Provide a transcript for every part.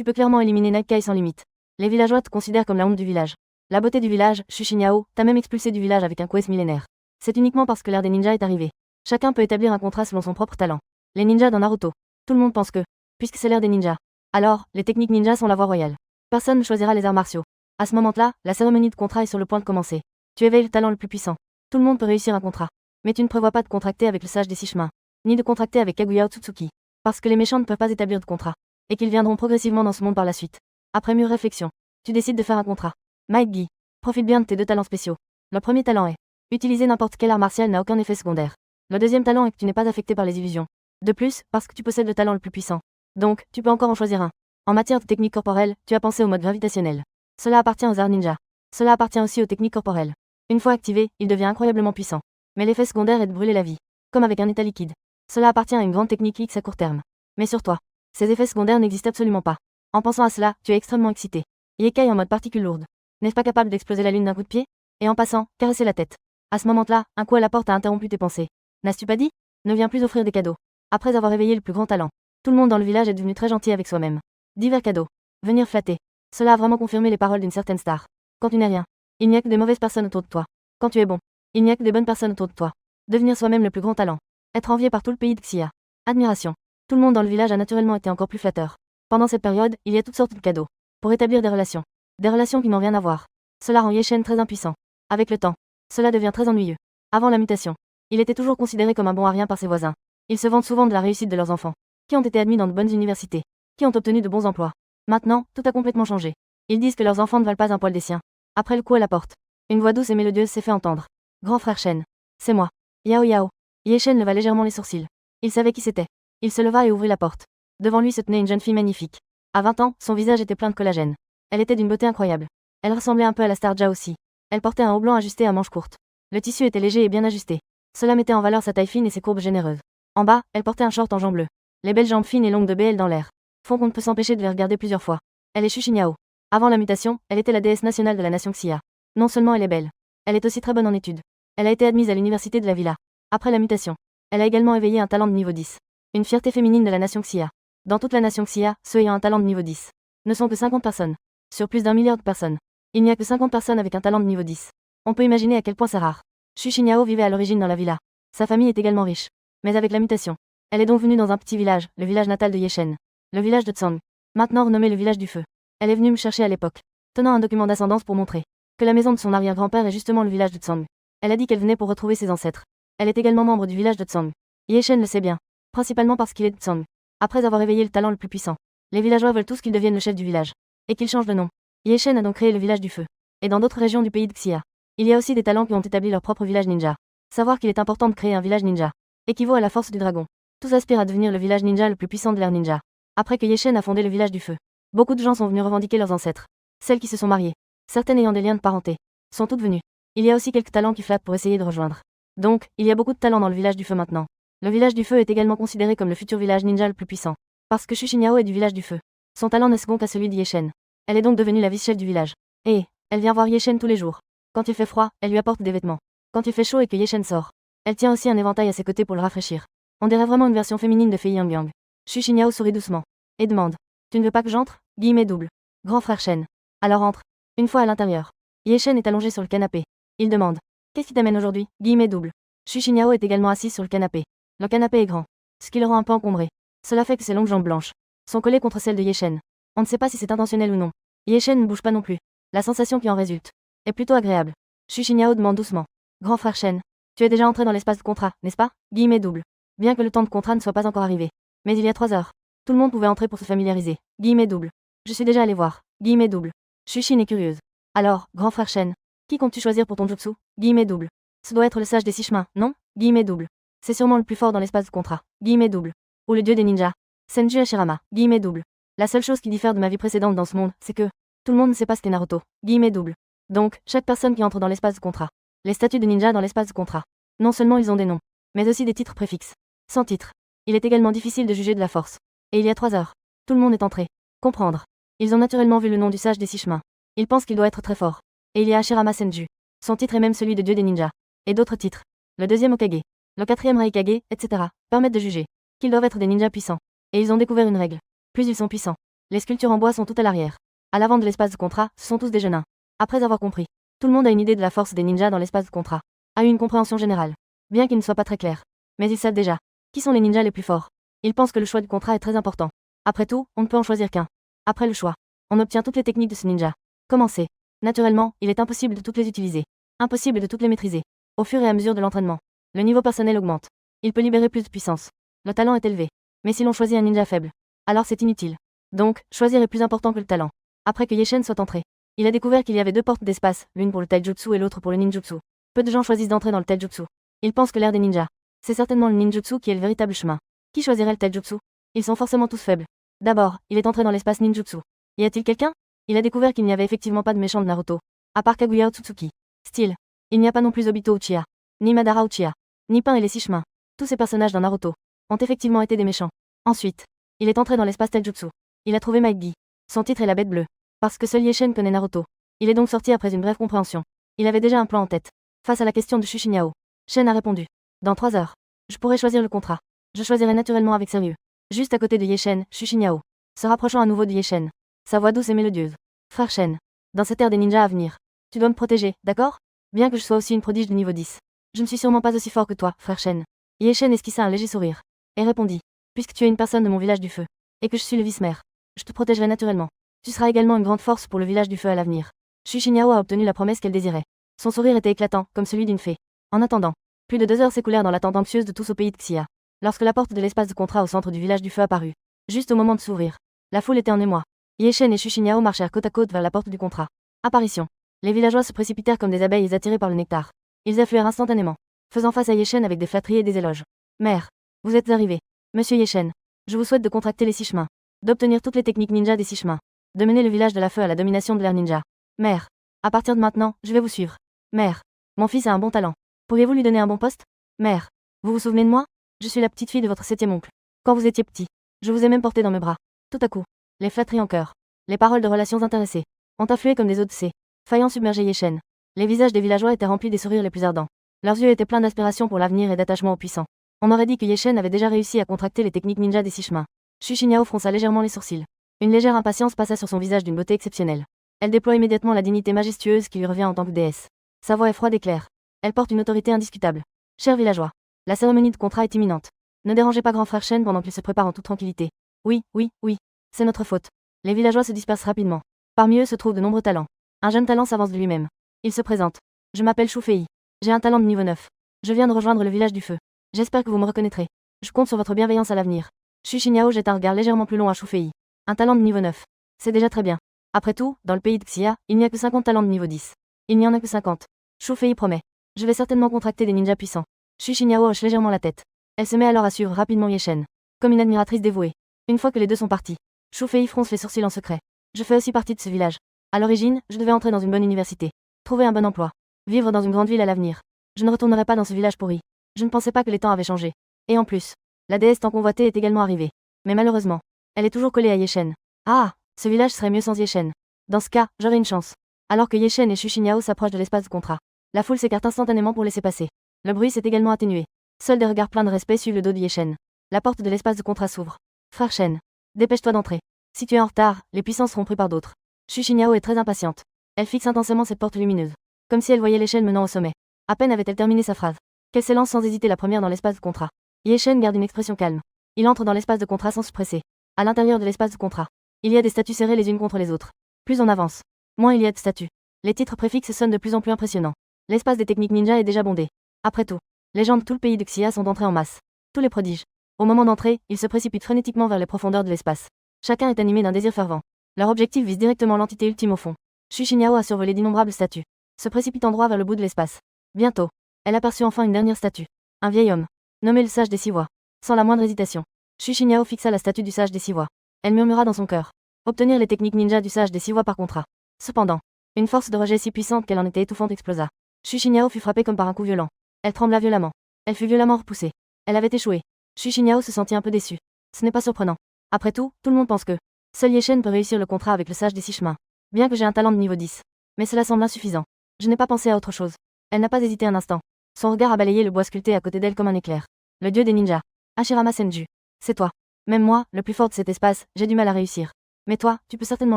Tu peux clairement éliminer Night Kai sans limite. Les villageois te considèrent comme la honte du village. La beauté du village, Shushiniao, t'as même expulsé du village avec un quest millénaire. C'est uniquement parce que l'ère des ninjas est arrivée. Chacun peut établir un contrat selon son propre talent. Les ninjas dans Naruto. Tout le monde pense que, puisque c'est l'ère des ninjas, alors, les techniques ninjas sont la voie royale. Personne ne choisira les arts martiaux. À ce moment-là, la cérémonie de contrat est sur le point de commencer. Tu éveilles le talent le plus puissant. Tout le monde peut réussir un contrat. Mais tu ne prévois pas de contracter avec le sage des 6 chemins. Ni de contracter avec Kaguya Otsutsuki. Parce que les méchants ne peuvent pas établir de contrat. Et qu'ils viendront progressivement dans ce monde par la suite. Après mûre réflexion, tu décides de faire un contrat. Mike Guy, profite bien de tes 2 talents spéciaux. Le premier talent est utiliser n'importe quel art martial n'a aucun effet secondaire. Le deuxième talent est que tu n'es pas affecté par les illusions. De plus, parce que tu possèdes le talent le plus puissant. Donc, tu peux encore en choisir un. En matière de technique corporelle, tu as pensé au mode gravitationnel. Cela appartient aux arts ninja. Cela appartient aussi aux techniques corporelles. Une fois activé, il devient incroyablement puissant. Mais l'effet secondaire est de brûler la vie. Comme avec un état liquide. Cela appartient à une grande technique X à court terme. Mais sur toi, ces effets secondaires n'existent absolument pas. En pensant à cela, tu es extrêmement excité. Yekai en mode particules lourdes. N'est-ce pas capable d'exploser la lune d'un coup de pied? Et en passant, caresser la tête. À ce moment-là, un coup à la porte a interrompu tes pensées. N'as-tu pas dit? Ne viens plus offrir des cadeaux. Après avoir éveillé le plus grand talent. Tout le monde dans le village est devenu très gentil avec soi-même. Divers cadeaux. Venir flatter. Cela a vraiment confirmé les paroles d'une certaine star. Quand tu n'es rien, il n'y a que des mauvaises personnes autour de toi. Quand tu es bon, il n'y a que des bonnes personnes autour de toi. Devenir soi-même le plus grand talent. Être envié par tout le pays de Xia. Admiration. Tout le monde dans le village a naturellement été encore plus flatteur. Pendant cette période, il y a toutes sortes de cadeaux. Pour établir des relations. Des relations qui n'ont rien à voir. Cela rend Yeshen très impuissant. Avec le temps, cela devient très ennuyeux. Avant la mutation, il était toujours considéré comme un bon à rien par ses voisins. Ils se vantent souvent de la réussite de leurs enfants, qui ont été admis dans de bonnes universités, qui ont obtenu de bons emplois. Maintenant, tout a complètement changé. Ils disent que leurs enfants ne valent pas un poil des siens. Après le coup à la porte, une voix douce et mélodieuse s'est fait entendre. Grand frère Shen. C'est moi. Yao Yao. Yeshen leva légèrement les sourcils. Il savait qui c'était. Il se leva et ouvrit la porte. Devant lui se tenait une jeune fille magnifique. À 20 ans, son visage était plein de collagène. Elle était d'une beauté incroyable. Elle ressemblait un peu à la star Ja aussi. Elle portait un haut blanc ajusté à manches courtes. Le tissu était léger et bien ajusté. Cela mettait en valeur sa taille fine et ses courbes généreuses. En bas, elle portait un short en jambes bleues. Les belles jambes fines et longues de BL dans l'air font qu'on ne peut s'empêcher de les regarder plusieurs fois. Elle est Shushiniao. Avant la mutation, elle était la déesse nationale de la nation Xia. Non seulement elle est belle, elle est aussi très bonne en études. Elle a été admise à l'université de la villa. Après la mutation, elle a également éveillé un talent de niveau 10. Une fierté féminine de la nation Xia. Dans toute la nation Xia, ceux ayant un talent de niveau 10 ne sont que 50 personnes. Sur plus d'1 milliard de personnes, il n'y a que 50 personnes avec un talent de niveau 10. On peut imaginer à quel point c'est rare. Shushiniao vivait à l'origine dans la villa. Sa famille est également riche. Mais avec la mutation, elle est donc venue dans un petit village, le village natal de Yeshen. Le village de Tsang. Maintenant renommé le village du feu. Elle est venue me chercher à l'époque, tenant un document d'ascendance pour montrer que la maison de son arrière-grand-père est justement le village de Tsang. Elle a dit qu'elle venait pour retrouver ses ancêtres. Elle est également membre du village de Tsang. Yeshen le sait bien, principalement parce qu'il est de Tsang. Après avoir éveillé le talent le plus puissant, les villageois veulent tous qu'il devienne le chef du village. Et qu'il change de nom. Yeshen a donc créé le village du feu. Et dans d'autres régions du pays de Xia, il y a aussi des talents qui ont établi leur propre village ninja. Savoir qu'il est important de créer un village ninja équivaut à la force du dragon. Tous aspirent à devenir le village ninja le plus puissant de l'ère ninja. Après que Yeshen a fondé le village du feu, beaucoup de gens sont venus revendiquer leurs ancêtres. Celles qui se sont mariées, certaines ayant des liens de parenté, sont toutes venues. Il y a aussi quelques talents qui flattent pour essayer de rejoindre. Donc, il y a beaucoup de talents dans le village du feu maintenant. Le village du feu est également considéré comme le futur village ninja le plus puissant. Parce que Shushiniao est du village du feu. Son talent n'est second qu'à celui de Yeshen. Elle est donc devenue la vice-chef du village. Et, elle vient voir Yeshen tous les jours. Quand il fait froid, elle lui apporte des vêtements. Quand il fait chaud et que Yeshen sort, elle tient aussi un éventail à ses côtés pour le rafraîchir. On dirait vraiment une version féminine de Fei Yangyang. Shushiniao sourit doucement. Et demande. Tu ne veux pas que j'entre? Guillemets double. Grand frère Shen. Alors entre. Une fois à l'intérieur. Yeshen est allongé sur le canapé. Il demande. Qu'est-ce qui t'amène aujourd'hui? Guillemets double. Shushiniao est également assise sur le canapé. Le canapé est grand. Ce qui le rend un peu encombré. Cela fait que ses longues jambes blanches sont collées contre celles de Yeshen. On ne sait pas si c'est intentionnel ou non. Yeshen ne bouge pas non plus. La sensation qui en résulte est plutôt agréable. Shushiniao demande doucement. Grand frère Shen. Tu es déjà entré dans l'espace de contrat, n'est-ce pas? Guillemets double. Bien que le temps de contrat ne soit pas encore arrivé. Mais il y a 3 heures. Tout le monde pouvait entrer pour se familiariser. Guillemets double. Je suis déjà allé voir. Guillemets double. Shushin est curieuse. Alors, grand frère Shen. Qui comptes-tu choisir pour ton jutsu? Guillemets double. Ce doit être le sage des 6 chemins, non? Guillemets double. C'est sûrement le plus fort dans l'espace de contrat. Guillemets double. Ou le dieu des ninjas. Senju Hashirama. Guillemets double. La seule chose qui diffère de ma vie précédente dans ce monde, c'est que tout le monde ne sait pas ce qu'est Naruto. Guillemets double. Donc, chaque personne qui entre dans l'espace de contrat. Les statuts de ninja dans l'espace de contrat. Non seulement ils ont des noms, mais aussi des titres préfixes. Sans titre. Il est également difficile de juger de la force. Et il y a 3 heures. Tout le monde est entré. Comprendre. Ils ont naturellement vu le nom du sage des 6 chemins. Ils pensent qu'il doit être très fort. Et il y a Hashirama Senju. Son titre est même celui de dieu des ninjas. Et d'autres titres. Le 2e Hokage. Le 4e Raikage, etc. permettent de juger qu'ils doivent être des ninjas puissants. Et ils ont découvert une règle. Plus ils sont puissants, Les sculptures en bois sont toutes à l'arrière. À l'avant de l'espace de contrat, ce sont tous des jeunes nains. Après avoir compris, tout le monde a une idée de la force des ninjas dans l'espace de contrat. A eu une compréhension générale. Bien qu'il ne soit pas très clair. Mais ils savent déjà. Qui sont les ninjas les plus forts? Ils pensent que le choix du contrat est très important. Après tout, on ne peut en choisir qu'un. Après le choix, on obtient toutes les techniques de ce ninja. Commencez. Naturellement, il est impossible de toutes les utiliser. Impossible de toutes les maîtriser. Au fur et à mesure de l'entraînement, le niveau personnel augmente. Il peut libérer plus de puissance. Le talent est élevé. Mais si l'on choisit un ninja faible, alors c'est inutile. Donc, choisir est plus important que le talent. Après que Ye Shen soit entré, il a découvert qu'il y avait deux portes d'espace, l'une pour le taijutsu et l'autre pour le ninjutsu. Peu de gens choisissent d'entrer dans le taijutsu. Ils pensent que l'ère des ninjas, c'est certainement le ninjutsu qui est le véritable chemin. Qui choisirait le taijutsu? Ils sont forcément tous faibles. D'abord, il est entré dans l'espace ninjutsu. Y a-t-il quelqu'un? Il a découvert qu'il n'y avait effectivement pas de méchant de Naruto. À part Kaguya Otsutsuki. Style. Il n'y a pas non plus Obito Uchiha. Ni Madara Uchiha. Ni Pain et les six chemins. Tous ces personnages dans Naruto ont effectivement été des méchants. Ensuite, il est entré dans l'espace taijutsu. Il a trouvé Mike Gi. Son titre est la bête bleue. Parce que seul Ye Shen connaît Naruto. Il est donc sorti après une brève compréhension. Il avait déjà un plan en tête. Face à la question de Shushiniao, Shen a répondu. Dans 3 heures. Je pourrais choisir le contrat. Je choisirai naturellement avec sérieux. Juste à côté de Ye Shen, Shushiniao, se rapprochant à nouveau de Ye Shen. Sa voix douce et mélodieuse. Frère Shen. Dans cette ère des ninjas à venir, tu dois me protéger, d'accord? Bien que je sois aussi une prodige de niveau 10. Je ne suis sûrement pas aussi fort que toi, frère Shen. Ye Shen esquissa un léger sourire. Et répondit. Puisque tu es une personne de mon village du feu. Et que je suis le vice-maire. Je te protégerai naturellement. Tu seras également une grande force pour le village du feu à l'avenir. Shushiniao a obtenu la promesse qu'elle désirait. Son sourire était éclatant, comme celui d'une fée. En attendant, plus de 2 heures s'écoulèrent dans l'attente anxieuse de tous au pays de Xia. Lorsque la porte de l'espace de contrat au centre du village du feu apparut. Juste au moment de s'ouvrir. La foule était en émoi. Ye Shen et Shushiniao marchèrent côte à côte vers la porte du contrat. Apparition. Les villageois se précipitèrent comme des abeilles attirés par le nectar. Ils affluèrent instantanément, faisant face à Ye Shen avec des flatteries et des éloges. Mère, vous êtes arrivé. Monsieur Ye Shen, je vous souhaite de contracter les 6 chemins, d'obtenir toutes les techniques ninja des 6 chemins, de mener le village de la feu à la domination de l'ère ninja. Mère, à partir de maintenant, je vais vous suivre. Mère, mon fils a un bon talent. Pourriez-vous lui donner un bon poste? Mère, vous vous souvenez de moi? Je suis la petite fille de votre 7e oncle. Quand vous étiez petit, je vous ai même porté dans mes bras. Tout à coup, les flatteries en chœur, les paroles de relations intéressées, ont afflué comme des eaux de C, faillant submerger Ye Shen. Les visages des villageois étaient remplis des sourires les plus ardents. Leurs yeux étaient pleins d'aspiration pour l'avenir et d'attachement aux puissants. On aurait dit que Ye Shen avait déjà réussi à contracter les techniques ninja des 6 chemins. Shushiniao fronça légèrement les sourcils. Une légère impatience passa sur son visage d'une beauté exceptionnelle. Elle déploie immédiatement la dignité majestueuse qui lui revient en tant que déesse. Sa voix est froide et claire. Elle porte une autorité indiscutable. Chers villageois, la cérémonie de contrat est imminente. Ne dérangez pas grand frère Shen pendant qu'il se prépare en toute tranquillité. Oui, oui, oui. C'est notre faute. Les villageois se dispersent rapidement. Parmi eux se trouvent de nombreux talents. Un jeune talent s'avance de lui-même. Il se présente. Je m'appelle Shu Fei. J'ai un talent de niveau 9. Je viens de rejoindre le village du feu. J'espère que vous me reconnaîtrez. Je compte sur votre bienveillance à l'avenir. Shushiniao jette un regard légèrement plus long à Shu Fei. Un talent de niveau 9. C'est déjà très bien. Après tout, dans le pays de Xia, il n'y a que 50 talents de niveau 10. Il n'y en a que 50. Shu Fei promet. Je vais certainement contracter des ninjas puissants. Shushiniao hoche légèrement la tête. Elle se met alors à suivre rapidement Ye Shen. Comme une admiratrice dévouée. Une fois que les deux sont partis, Shu Fei fronce les sourcils en secret. Je fais aussi partie de ce village. À l'origine, je devais entrer dans une bonne université. Trouver un bon emploi. Vivre dans une grande ville à l'avenir. Je ne retournerai pas dans ce village pourri. Je ne pensais pas que les temps avaient changé. Et en plus, la déesse tant convoitée est également arrivée. Mais malheureusement, elle est toujours collée à Ye Shen. Ah, ce village serait mieux sans Ye Shen. Dans ce cas, j'aurais une chance. Alors que Ye Shen et Shushiniao s'approchent de l'espace de contrat, la foule s'écarte instantanément pour laisser passer. Le bruit s'est également atténué. Seuls des regards pleins de respect suivent le dos de Ye Shen. La porte de l'espace de contrat s'ouvre. Frère Shen, dépêche-toi d'entrer. Si tu es en retard, les puissances seront prises par d'autres. Shushiniao est très impatiente. Elle fixe intensément cette porte lumineuse. Comme si elle voyait l'échelle menant au sommet. À peine avait-elle terminé sa phrase, qu'elle s'élance sans hésiter la première dans l'espace de contrat. Ye Shen garde une expression calme. Il entre dans l'espace de contrat sans se presser. À l'intérieur de l'espace de contrat, il y a des statues serrées les unes contre les autres. Plus on avance, moins il y a de statues. Les titres préfixes sonnent de plus en plus impressionnants. L'espace des techniques ninja est déjà bondé. Après tout, les gens de tout le pays de Xia sont entrés en masse. Tous les prodiges. Au moment d'entrer, ils se précipitent frénétiquement vers les profondeurs de l'espace. Chacun est animé d'un désir fervent. Leur objectif vise directement l'entité ultime au fond. Shushiniao a survolé d'innombrables statues, se précipitant droit vers le bout de l'espace. Bientôt, elle aperçut enfin une dernière statue. Un vieil homme, nommé le sage des 6 voix. Sans la moindre hésitation, Shushiniao fixa la statue du sage des 6 voix. Elle murmura dans son cœur. Obtenir les techniques ninja du sage des 6 voix par contrat. Cependant, une force de rejet si puissante qu'elle en était étouffante explosa. Shushiniao fut frappée comme par un coup violent. Elle trembla violemment. Elle fut violemment repoussée. Elle avait échoué. Shushiniao se sentit un peu déçu. Ce n'est pas surprenant. Après tout le monde pense que seul Ye Shen peut réussir le contrat avec le sage des 6 chemins. Bien que j'ai un talent de niveau 10. Mais cela semble insuffisant. Je n'ai pas pensé à autre chose. Elle n'a pas hésité un instant. Son regard a balayé le bois sculpté à côté d'elle comme un éclair. Le dieu des ninjas. Hashirama Senju. C'est toi. Même moi, le plus fort de cet espace, j'ai du mal à réussir. Mais toi, tu peux certainement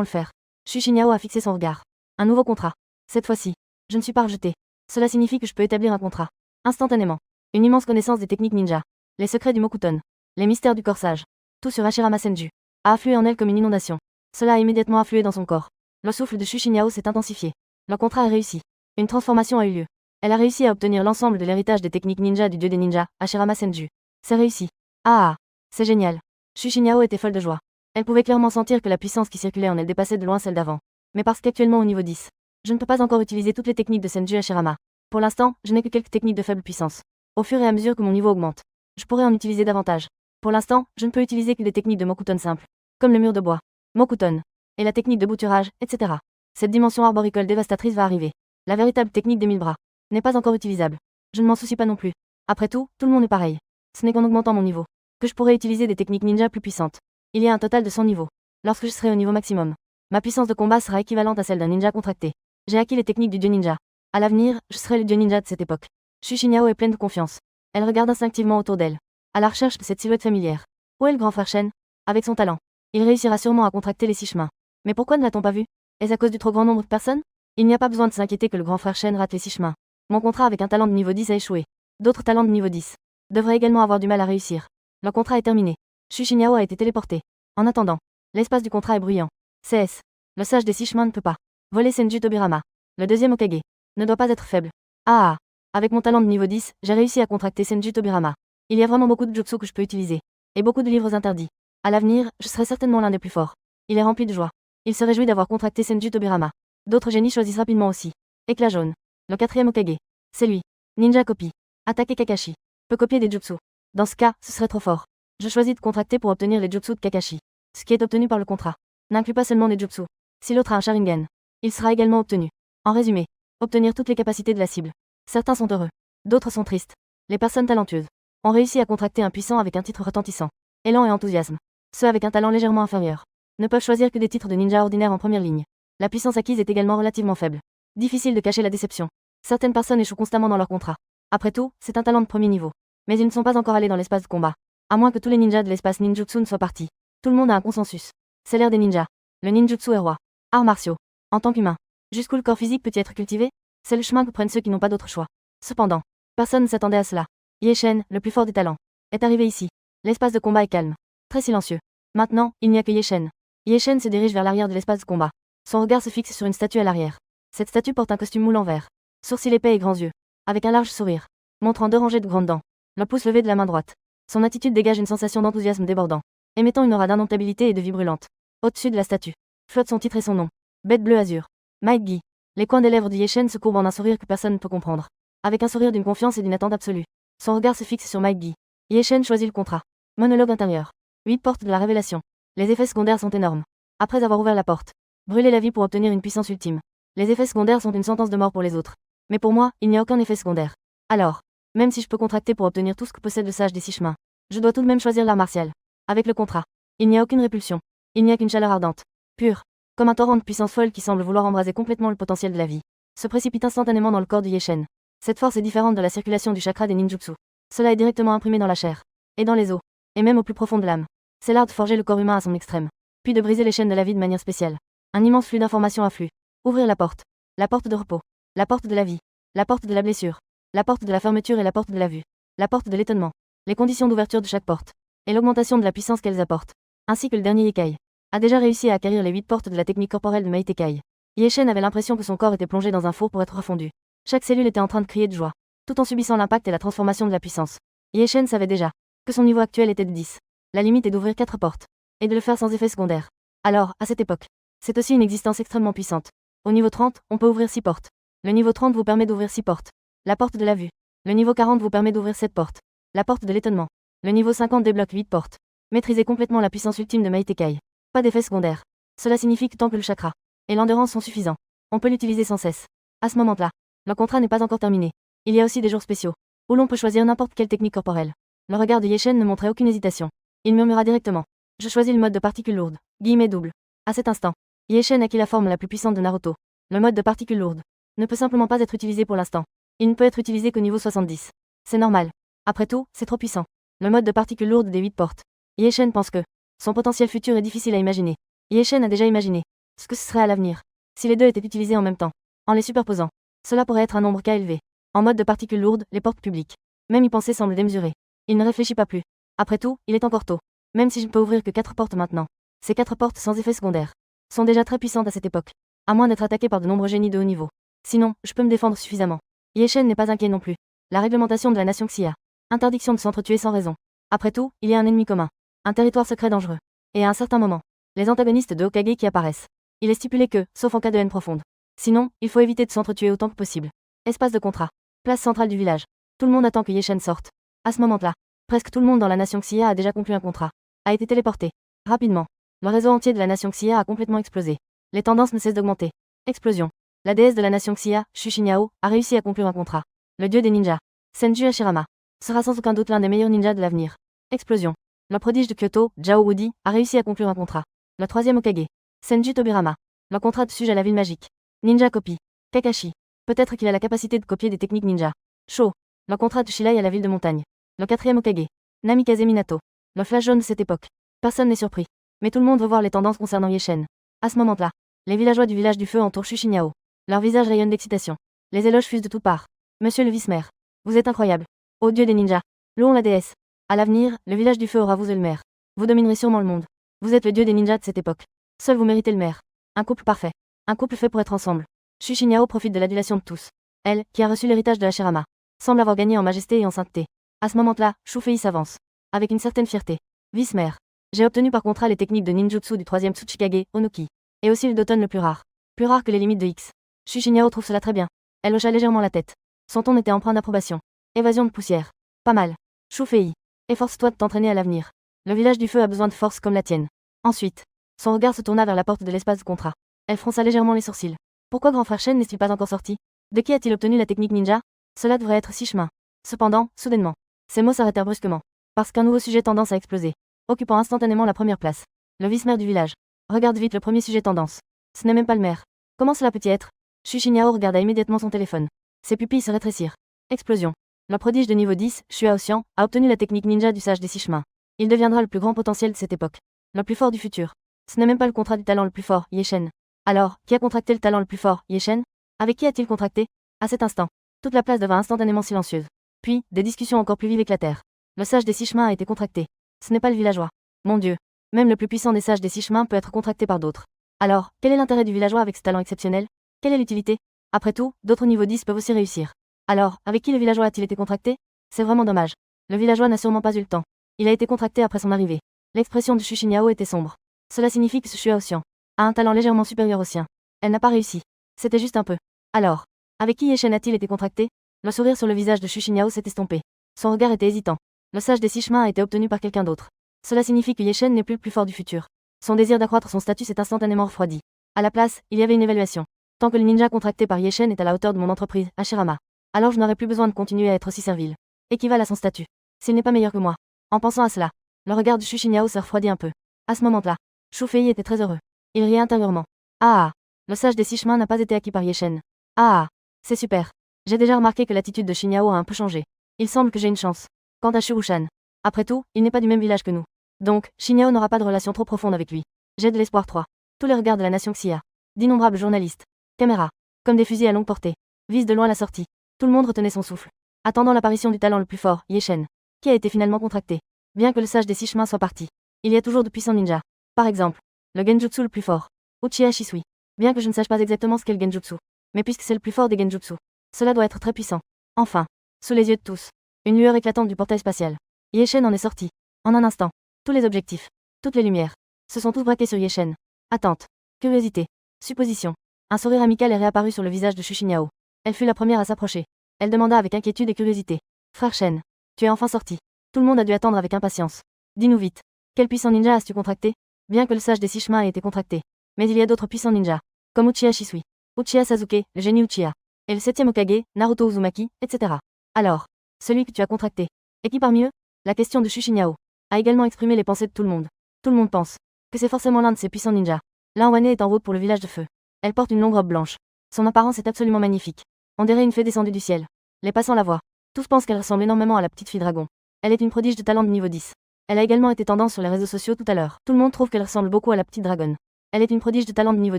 le faire. Xu Xinyao a fixé son regard. Un nouveau contrat. Cette fois-ci, je ne suis pas rejeté. Cela signifie que je peux établir un contrat. Instantanément. Une immense connaissance des techniques ninja. Les secrets du Mokuton. Les mystères du corsage. Tout sur Hashirama Senju. A afflué en elle comme une inondation. Cela a immédiatement afflué dans son corps. Le souffle de Xu Xinyao s'est intensifié. Le contrat est réussi. Une transformation a eu lieu. Elle a réussi à obtenir l'ensemble de l'héritage des techniques ninja du dieu des ninjas, Hashirama Senju. C'est réussi. Ah, c'est génial. Xu Xinyao était folle de joie. Elle pouvait clairement sentir que la puissance qui circulait en elle dépassait de loin celle d'avant. Mais parce qu'actuellement au niveau 10, je ne peux pas encore utiliser toutes les techniques de Senju Hashirama. Pour l'instant, je n'ai que quelques techniques de faible puissance. Au fur et à mesure que mon niveau augmente, je pourrais en utiliser davantage. Pour l'instant, je ne peux utiliser que des techniques de Mokuton simples, comme le mur de bois, Mokuton, et la technique de bouturage, etc. Cette dimension arboricole dévastatrice va arriver. La véritable technique des 1000 bras n'est pas encore utilisable. Je ne m'en soucie pas non plus. Après tout, tout le monde est pareil. Ce n'est qu'en augmentant mon niveau que je pourrais utiliser des techniques ninja plus puissantes. Il y a un total de 100 niveaux. Lorsque je serai au niveau maximum, ma puissance de combat sera équivalente à celle d'un ninja contracté. J'ai acquis les techniques du dieu ninja. À l'avenir, je serai le dieu ninja de cette époque. Xu Xinyao est pleine de confiance. Elle regarde instinctivement autour d'elle, à la recherche de cette silhouette familière. Où est le grand frère Shen? Avec son talent, il réussira sûrement à contracter les 6 chemins. Mais pourquoi ne l'a-t-on pas vu? Est-ce à cause du trop grand nombre de personnes? Il n'y a pas besoin de s'inquiéter que le grand frère Shen rate les 6 chemins. Mon contrat avec un talent de niveau 10 a échoué. D'autres talents de niveau 10 devraient également avoir du mal à réussir. Le contrat est terminé. Xu Xinyao a été téléporté. En attendant, l'espace du contrat est bruyant. CS. Le sage des 6 chemins ne peut pas voler Senju Tobirama. Le deuxième Hokage ne doit pas être faible. Ah. Avec mon talent de niveau 10, j'ai réussi à contracter Senju Tobirama. Il y a vraiment beaucoup de jutsu que je peux utiliser. Et beaucoup de livres interdits. À l'avenir, je serai certainement l'un des plus forts. Il est rempli de joie. Il se réjouit d'avoir contracté Senju Tobirama. D'autres génies choisissent rapidement aussi. Éclat jaune. Le quatrième Hokage. C'est lui. Ninja copie. Attaquer Kakashi. Peut copier des jutsu. Dans ce cas, ce serait trop fort. Je choisis de contracter pour obtenir les jutsu de Kakashi. Ce qui est obtenu par le contrat n'inclut pas seulement des jutsu. Si l'autre a un Sharingan, il sera également obtenu. En résumé, obtenir toutes les capacités de la cible. Certains sont heureux. D'autres sont tristes. Les personnes talentueuses ont réussi à contracter un puissant avec un titre retentissant. Élan et enthousiasme. Ceux avec un talent légèrement inférieur ne peuvent choisir que des titres de ninja ordinaires en première ligne. La puissance acquise est également relativement faible. Difficile de cacher la déception. Certaines personnes échouent constamment dans leur contrat. Après tout, c'est un talent de premier niveau. Mais ils ne sont pas encore allés dans l'espace de combat. À moins que tous les ninjas de l'espace ninjutsu ne soient partis. Tout le monde a un consensus. C'est l'ère des ninjas. Le ninjutsu est roi. Arts martiaux. En tant qu'humain. Jusqu'où le corps physique peut y être cultivé? C'est le chemin que prennent ceux qui n'ont pas d'autre choix. Cependant, personne ne s'attendait à cela. Ye Shen, le plus fort des talents, est arrivé ici. L'espace de combat est calme. Très silencieux. Maintenant, il n'y a que Ye Shen. Ye Shen se dirige vers l'arrière de l'espace de combat. Son regard se fixe sur une statue à l'arrière. Cette statue porte un costume moule en verre. Sourcils épais et grands yeux. Avec un large sourire. Montrant 2 rangées de grandes dents. Le pouce levé de la main droite. Son attitude dégage une sensation d'enthousiasme débordant. Émettant une aura d'indomptabilité et de vie brûlante. Au-dessus de la statue, flotte son titre et son nom. Bête bleu azur. Mike Guy. Les coins des lèvres de Ye Shen se courbent en un sourire que personne ne peut comprendre. Avec un sourire d'une confiance et d'une attente absolue. Son regard se fixe sur Mike Guy. Ye Shen choisit le contrat. Monologue intérieur. 8 portes de la révélation. Les effets secondaires sont énormes. Après avoir ouvert la porte, brûler la vie pour obtenir une puissance ultime. Les effets secondaires sont une sentence de mort pour les autres. Mais pour moi, il n'y a aucun effet secondaire. Alors, même si je peux contracter pour obtenir tout ce que possède le sage des 6 chemins, je dois tout de même choisir l'art martial. Avec le contrat, il n'y a aucune répulsion. Il n'y a qu'une chaleur ardente, pure, comme un torrent de puissance folle qui semble vouloir embraser complètement le potentiel de la vie, se précipite instantanément dans le corps de Ye Shen. Cette force est différente de la circulation du chakra des ninjutsu. Cela est directement imprimé dans la chair, et dans les os, et même au plus profond de l'âme. C'est l'art de forger le corps humain à son extrême, puis de briser les chaînes de la vie de manière spéciale. Un immense flux d'informations afflue. Ouvrir la porte de repos, la porte de la vie, la porte de la blessure, la porte de la fermeture et la porte de la vue, la porte de l'étonnement, les conditions d'ouverture de chaque porte, et l'augmentation de la puissance qu'elles apportent, ainsi que le dernier Yekai, a déjà réussi à acquérir les 8 portes de la technique corporelle de Meitekai. Ye Shen avait l'impression que son corps était plongé dans un four pour être refondu. Chaque cellule était en train de crier de joie, tout en subissant l'impact et la transformation de la puissance. Ye Shen savait déjà que son niveau actuel était de 10. La limite est d'ouvrir 4 portes, et de le faire sans effet secondaire. Alors, à cette époque, c'est aussi une existence extrêmement puissante. Au niveau 30, on peut ouvrir 6 portes. Le niveau 30 vous permet d'ouvrir 6 portes. La porte de la vue. Le niveau 40 vous permet d'ouvrir 7 portes. La porte de l'étonnement. Le niveau 50 débloque 8 portes. Maîtrisez complètement la puissance ultime de Meitekai. Pas d'effet secondaire. Cela signifie que tant que le chakra et l'endurance sont suffisants, on peut l'utiliser sans cesse. À ce moment-là, le contrat n'est pas encore terminé. Il y a aussi des jours spéciaux, où l'on peut choisir n'importe quelle technique corporelle. Le regard de Ye Shen ne montrait aucune hésitation. Il murmura directement. Je choisis le mode de particules lourdes. Guillemets double. À cet instant, Ye Shen acquit la forme la plus puissante de Naruto. Le mode de particules lourdes ne peut simplement pas être utilisé pour l'instant. Il ne peut être utilisé qu'au niveau 70. C'est normal. Après tout, c'est trop puissant. Le mode de particules lourdes des 8 portes. Ye Shen pense que son potentiel futur est difficile à imaginer. Ye Shen a déjà imaginé ce que ce serait à l'avenir si les deux étaient utilisés en même temps. En les superposant, cela pourrait être un nombre K élevé. En mode de particules lourdes, les portes publiques. Même y penser semble démesuré. Il ne réfléchit pas plus. Après tout, il est encore tôt. Même si je ne peux ouvrir que 4 portes maintenant. Ces 4 portes sans effet secondaire sont déjà très puissantes à cette époque. À moins d'être attaqué par de nombreux génies de haut niveau. Sinon, je peux me défendre suffisamment. Ye Shen n'est pas inquiet non plus. La réglementation de la nation Xia. Interdiction de s'entretuer sans raison. Après tout, il y a un ennemi commun. Un territoire secret dangereux. Et à un certain moment, les antagonistes de Hokage qui apparaissent. Il est stipulé que, sauf en cas de haine profonde. Sinon, il faut éviter de s'entretuer autant que possible. Espace de contrat. Place centrale du village. Tout le monde attend que Ye Shen sorte. À ce moment-là, presque tout le monde dans la nation Xia a déjà conclu un contrat. A été téléporté. Rapidement. Le réseau entier de la nation Xia a complètement explosé. Les tendances ne cessent d'augmenter. Explosion. La déesse de la nation Xia, Shushiniao, a réussi à conclure un contrat. Le dieu des ninjas, Senju Hashirama, sera sans aucun doute l'un des meilleurs ninjas de l'avenir. Explosion. Le prodige de Kyoto, Jao Rudi, a réussi à conclure un contrat. Le troisième Hokage, Senju Tobirama. Le contrat de Suge à la ville magique. Ninja copie. Kakashi. Peut-être qu'il a la capacité de copier des techniques ninja. Sho. Le contrat de Shilai à la ville de montagne. Le quatrième Hokage. Namikaze Minato. Le flash jaune de cette époque. Personne n'est surpris. Mais tout le monde veut voir les tendances concernant Ye Shen. À ce moment-là, les villageois du village du feu entourent Shushiniao. Leur visage rayonne d'excitation. Les éloges fusent de toutes parts. Monsieur le vice-maire. Vous êtes incroyable. Ô dieu des ninjas. Louons la déesse. À l'avenir, le village du feu aura vous et le maire. Vous dominerez sûrement le monde. Vous êtes le dieu des ninjas de cette époque. Seul vous méritez le maire. Un couple parfait. Un couple fait pour être ensemble. Shushiniao profite de l'adulation de tous. Elle, qui a reçu l'héritage de Hashirama, semble avoir gagné en majesté et en sainteté. À ce moment-là, Shufei s'avance. Avec une certaine fierté. Vice-maire. J'ai obtenu par contrat les techniques de ninjutsu du troisième Tsuchikage, Onoki. Et aussi le Doton le plus rare. Plus rare que les limites de X. Shushiniao trouve cela très bien. Elle hocha légèrement la tête. Son ton était empreint d'approbation. Évasion de poussière. Pas mal. Shufei. Efforce-toi de t'entraîner à l'avenir. Le village du feu a besoin de force comme la tienne. Ensuite, son regard se tourna vers la porte de l'espace de contrat. Elle fronça légèrement les sourcils. Pourquoi grand frère Shen n'est-il pas encore sorti? De qui a-t-il obtenu la technique ninja? Cela devrait être si chemin. Cependant, soudainement, ces mots s'arrêtèrent brusquement. Parce qu'un nouveau sujet tendance à exploser. Occupant instantanément la première place. Le vice-maire du village. Regarde vite le premier sujet tendance. Ce n'est même pas le maire. Comment cela peut-il être? Shushiniao regarda immédiatement son téléphone. Ses pupilles se rétrécirent. Explosion. Le prodige de niveau 10, Xue Xian, a obtenu la technique ninja du sage des six chemins. Il deviendra le plus grand potentiel de cette époque. Le plus fort du futur. Ce n'est même pas le contrat du talent le plus fort, Ye Shen. Alors, qui a contracté le talent le plus fort, Ye Shen? Avec qui a-t-il contracté? À cet instant, toute la place devint instantanément silencieuse. Puis, des discussions encore plus vives éclatèrent. Le sage des six chemins a été contracté. Ce n'est pas le villageois. Mon Dieu. Même le plus puissant des sages des six chemins peut être contracté par d'autres. Alors, quel est l'intérêt du villageois avec ce talent exceptionnel? Quelle est l'utilité? Après tout, d'autres niveaux 10 peuvent aussi réussir. Alors, avec qui le villageois a-t-il été contracté? C'est vraiment dommage. Le villageois n'a sûrement pas eu le temps. Il a été contracté après son arrivée. L'expression de Shushiniao était sombre. Cela signifie que ce Xue Xian a un talent légèrement supérieur au sien. Elle n'a pas réussi. C'était juste un peu. Alors, avec qui Ye Shen a-t-il été contracté? Le sourire sur le visage de Shushiniao s'est estompé. Son regard était hésitant. Le sage des six chemins a été obtenu par quelqu'un d'autre. Cela signifie que Ye Shen n'est plus le plus fort du futur. Son désir d'accroître son statut s'est instantanément refroidi. À la place, il y avait une évaluation. Tant que le ninja contracté par Ye Shen est à la hauteur de mon entreprise, Hashirama, alors je n'aurai plus besoin de continuer à être aussi servile. Équivalent à son statut. S'il n'est pas meilleur que moi. En pensant à cela, le regard de Shushiniao se refroidit un peu. À ce moment-là, Shufei était très heureux. Il riait intérieurement. Ah, le sage des six chemins n'a pas été acquis par Ye Shen. Ah, c'est super. J'ai déjà remarqué que l'attitude de Shushiniao a un peu changé. Il semble que j'ai une chance. Quant à Shurushan, après tout, il n'est pas du même village que nous. Donc, Shushiniao n'aura pas de relation trop profonde avec lui. J'ai de l'espoir 3. Tous les regards de la nation Xia. D'innombrables journalistes. Caméras. Comme des fusils à longue portée. Visent de loin la sortie. Tout le monde retenait son souffle. Attendant l'apparition du talent le plus fort, Ye Shen. Qui a été finalement contracté. Bien que le sage des six chemins soit parti. Il y a toujours de puissants ninjas. Par exemple, le genjutsu le plus fort. Uchiha Shisui. Bien que je ne sache pas exactement ce qu'est le genjutsu. Mais puisque c'est le plus fort des genjutsu. Cela doit être très puissant. Enfin. Sous les yeux de tous. Une lueur éclatante du portail spatial. Ye Shen en est sorti. En un instant. Tous les objectifs. Toutes les lumières. Se sont tous braqués sur Ye Shen. Attente. Curiosité. Supposition. Un sourire amical est réapparu sur le visage de Shushiniao. Elle fut la première à s'approcher. Elle demanda avec inquiétude et curiosité. Frère Shen. Tu es enfin sorti. Tout le monde a dû attendre avec impatience. Dis-nous vite. Quel puissant ninja as-tu contracté? Bien que le sage des six chemins ait été contracté. Mais il y a d'autres puissants ninjas. Comme Uchiha Shisui. Uchiha Sasuke, le génie Uchiha. Et le septième Hokage, Naruto Uzumaki, etc. Alors. Celui que tu as contracté. Et qui parmi eux? La question de Shushiniao a également exprimé les pensées de tout le monde. Tout le monde pense que c'est forcément l'un de ces puissants ninjas. Lan Wane est en route pour le village de feu. Elle porte une longue robe blanche. Son apparence est absolument magnifique. On dirait une fée descendue du ciel. Les passants la voient. Tous pensent qu'elle ressemble énormément à la petite fille dragon. Elle est une prodige de talent de niveau 10. Elle a également été tendance sur les réseaux sociaux tout à l'heure. Tout le monde trouve qu'elle ressemble beaucoup à la petite dragonne. Elle est une prodige de talent de niveau